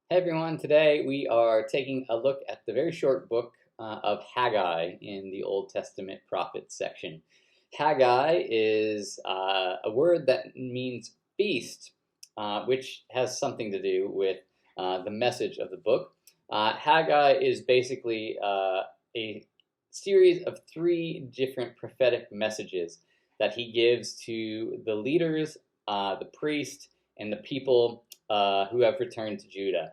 Hey everyone, today we are taking a look at the very short book of Haggai in the Old Testament prophet section. Haggai is a word that means feast, which has something to do with the message of the book. Haggai is basically a series of three different prophetic messages that he gives to the leaders, the priest, and the people who have returned to Judah.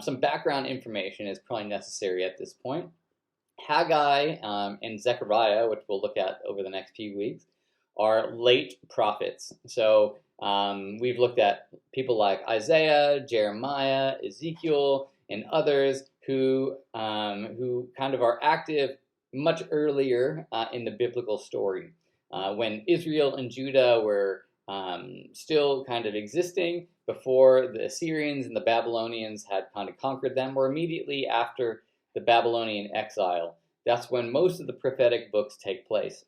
Some background information is probably necessary at this point. Haggai and Zechariah, which we'll look at over the next few weeks, are late prophets. So we've looked at people like Isaiah, Jeremiah, Ezekiel, and others who kind of are active much earlier in the biblical story. When Israel and Judah were still kind of existing before the Assyrians and the Babylonians had kind of conquered them, or immediately after the Babylonian exile. That's when most of the prophetic books take place.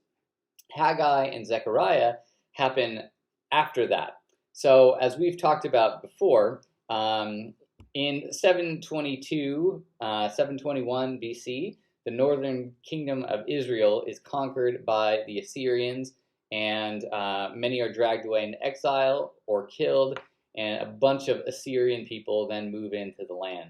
Haggai and Zechariah happen after that. So, as we've talked about before, in 722, 721 BC, the northern kingdom of Israel is conquered by the Assyrians, and many are dragged away in exile or killed, and a bunch of Assyrian people then move into the land.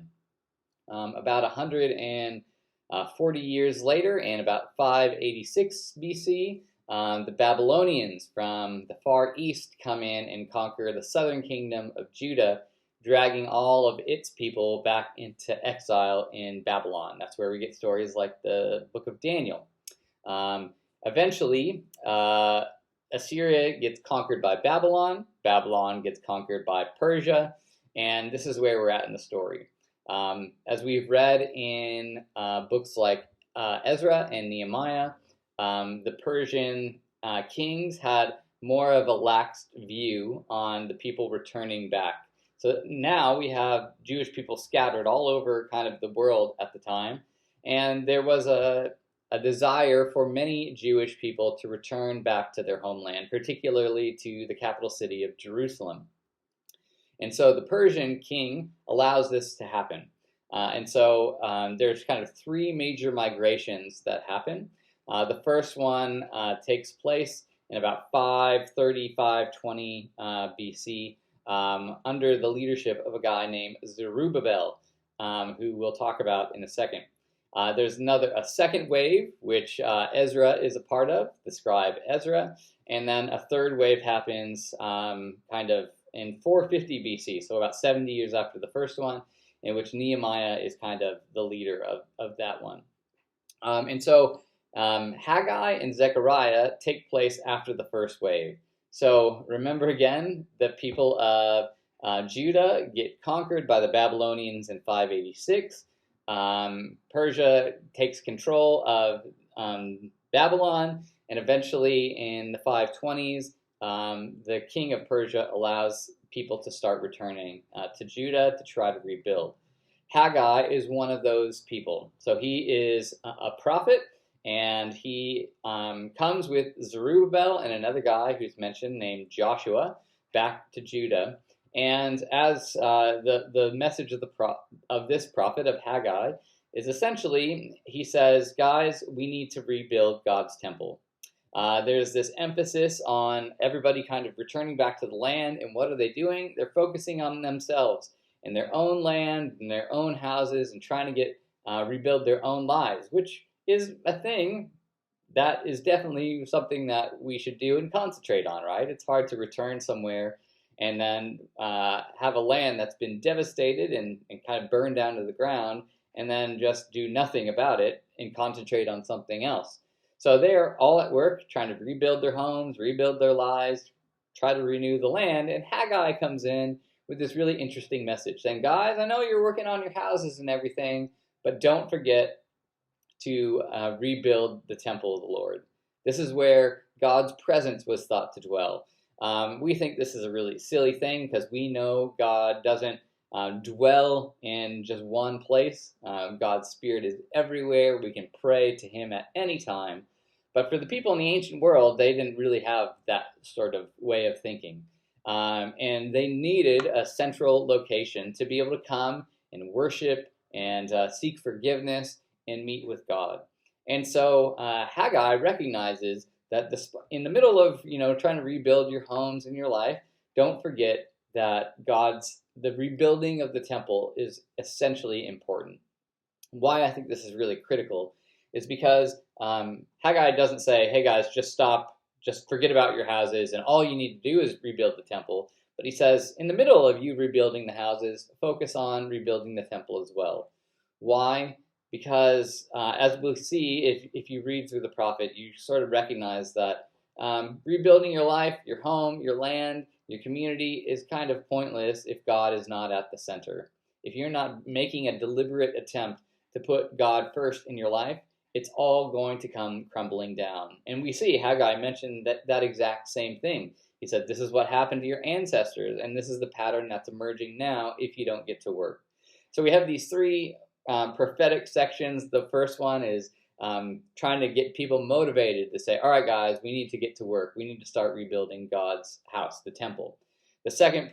About 140 years later, in about 586 BC, the Babylonians from the far east come in and conquer the southern kingdom of Judah, dragging all of its people back into exile in Babylon. That's where we get stories like the book of Daniel. Eventually, Assyria gets conquered by Babylon. Babylon gets conquered by Persia. And this is where we're at in the story. As we've read in books like Ezra and Nehemiah, the Persian kings had more of a lax view on the people returning back. So now we have Jewish people scattered all over kind of the world at the time. And there was a desire for many Jewish people to return back to their homeland, particularly to the capital city of Jerusalem. And so the Persian king allows this to happen. And so there's kind of three major migrations that happen. The first one takes place in about 530, 520 BC under the leadership of a guy named Zerubbabel, who we'll talk about in a second. There's a second wave, which Ezra is a part of, the scribe Ezra, and then a third wave happens kind of in 450 BC, so about 70 years after the first one, in which Nehemiah is kind of the leader of that one. And so Haggai and Zechariah take place after the first wave. So remember again, the people of Judah get conquered by the Babylonians in 586. Persia takes control of Babylon, and eventually in the 520s, the king of Persia allows people to start returning to Judah to try to rebuild. Haggai is one of those people. So he is a prophet, and he comes with Zerubbabel and another guy who's mentioned named Joshua back to Judah. And as the message of this prophet of Haggai is essentially, he says, guys, we need to rebuild God's temple. There's this emphasis on everybody kind of returning back to the land, and what are they doing? They're focusing on themselves and their own land and their own houses and trying to get rebuild their own lives, which is a thing that is definitely something that we should do and concentrate on, right? It's hard to return somewhere and then have a land that's been devastated and kind of burned down to the ground, and then just do nothing about it and concentrate on something else. So they're all at work trying to rebuild their homes, rebuild their lives, try to renew the land, and Haggai comes in with this really interesting message saying, guys, I know you're working on your houses and everything, but don't forget to rebuild the temple of the Lord. This is where God's presence was thought to dwell. We think this is a really silly thing because we know God doesn't dwell in just one place. God's Spirit is everywhere. We can pray to Him at any time. But for the people in the ancient world, they didn't really have that sort of way of thinking. And they needed a central location to be able to come and worship and seek forgiveness and meet with God. And so Haggai recognizes that in the middle of trying to rebuild your homes and your life, don't forget that the rebuilding of the temple is essentially important. Why I think this is really critical is because Haggai doesn't say, hey guys, just stop, just forget about your houses, and all you need to do is rebuild the temple. But he says, in the middle of you rebuilding the houses, focus on rebuilding the temple as well. Why? Because as we'll see, if you read through the prophet, you sort of recognize that rebuilding your life, your home, your land, your community is kind of pointless if God is not at the center. If you're not making a deliberate attempt to put God first in your life, it's all going to come crumbling down. And we see Haggai mentioned that exact same thing. He said, this is what happened to your ancestors, and this is the pattern that's emerging now if you don't get to work. So we have these three prophetic sections. The first one is trying to get people motivated to say, all right, guys, we need to get to work. We need to start rebuilding God's house, the temple. The second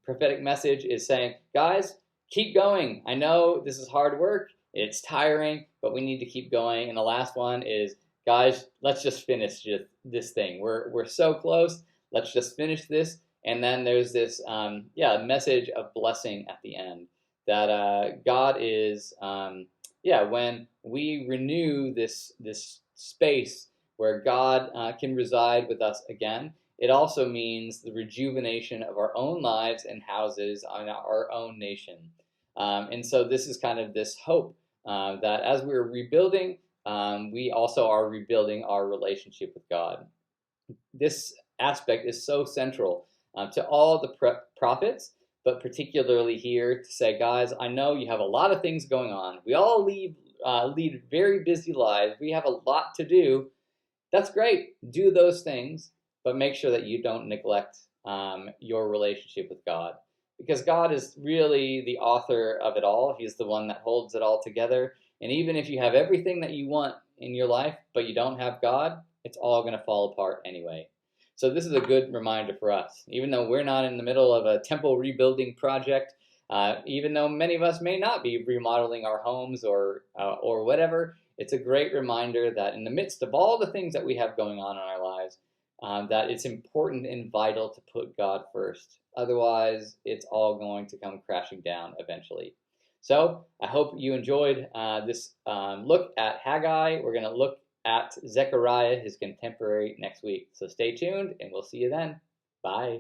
prophetic message is saying, guys, keep going. I know this is hard work. It's tiring, but we need to keep going. And the last one is, guys, let's just finish this thing. We're so close. Let's just finish this. And then there's this message of blessing at the end, that God is when we renew this space where God can reside with us again. It also means the rejuvenation of our own lives and houses on our own nation. And so this is kind of this hope that as we're rebuilding, we also are rebuilding our relationship with God. This aspect is so central to all the prophets, but particularly here to say, guys, I know you have a lot of things going on. We all lead very busy lives. We have a lot to do. That's great. Do those things, but make sure that you don't neglect your relationship with God, because God is really the author of it all. He's the one that holds it all together. And even if you have everything that you want in your life, but you don't have God, it's all going to fall apart anyway. So this is a good reminder for us. Even though we're not in the middle of a temple rebuilding project, even though many of us may not be remodeling our homes or whatever, it's a great reminder that in the midst of all the things that we have going on in our lives, that it's important and vital to put God first. Otherwise, it's all going to come crashing down eventually. So I hope you enjoyed this look at Haggai. We're going to look at Zechariah, his contemporary, next week. So stay tuned, and we'll see you then. Bye.